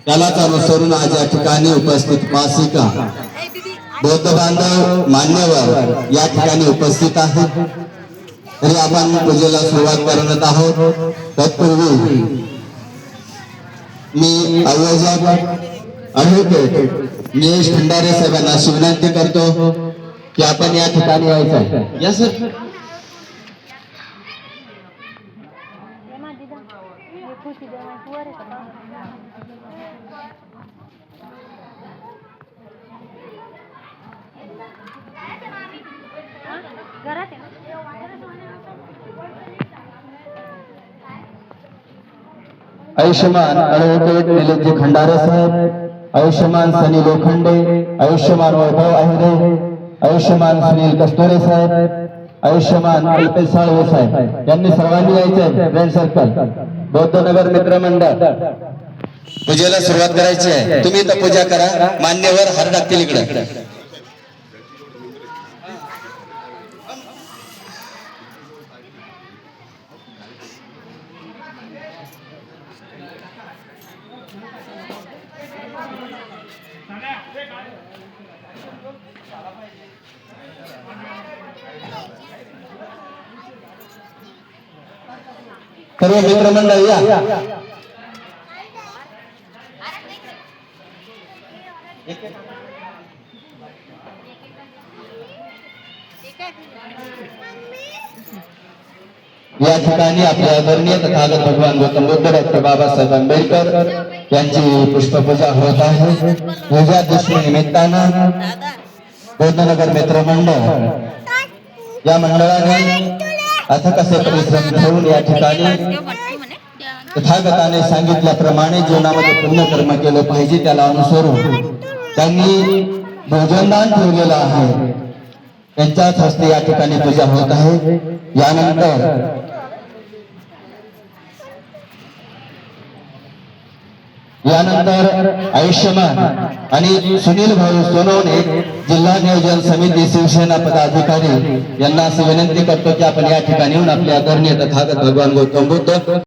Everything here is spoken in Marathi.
त्यालाच अनुसरून आज या ठिकाणी उपस्थित मासिका बौद्ध बांधव मान्यवर या ठिकाणी उपस्थित आहेत। तरी आपण पूजेला सुरुवात करत आहोत। तत्पूर्वी मी आयोजक ॲडव्होकेट निलेश खंडारे साहेबांना विनंती करतो की आपण या ठिकाणी यायचं। या सर आयुष्यमान ॲडव्होकेट निलेशजी खंडारे साहेब, आयुष्यमान सनी लोखंडे, आयुष्यमान वैभव अहिरे, आयुष्यमान सुनील कस्तुरे साहेब, आयुष्यमान अल्पेश साळवे साहेब यांनी सर्वांनी यायचे। फ्रेंड सर्कल बौद्धनगर मित्रमंडळ पूजेला सुरुवात करायची आहे। तुम्ही तर पूजा करा, मान्यवर हार टाकतील इकडे। सर्व मित्रमंडळ या। या ठिकाणी आपल्या आदरणीय तथागत भगवान गौतम बुद्ध डॉक्टर बाबासाहेब आंबेडकर यांची पुष्पपूजा होत आहे। विजयादशमी निमित्तानं बौद्धनगर मित्रमंडळ या मंडळाने अथक असे परिश्रम घेऊन या ठिकाणी तथागताने सांगितल्याप्रमाणे जीवनामध्ये पुण्य कर्म केलं पाहिजे, त्याला अनुसरून त्यांनी भोजनदान ठेवलेलं आहे। त्यांच्याच हस्ते या ठिकाणी पूजा होत आहे। यानंतर आयुष्यमान आणि सुनील भाऊ सोनवणे जिल्हा नियोजन समिती शिवसेना पदाधिकारी यांना अशी विनंती करतो की आपण या ठिकाणी येऊन आपल्या आदरणीय तथागत भगवान गौतम बुद्ध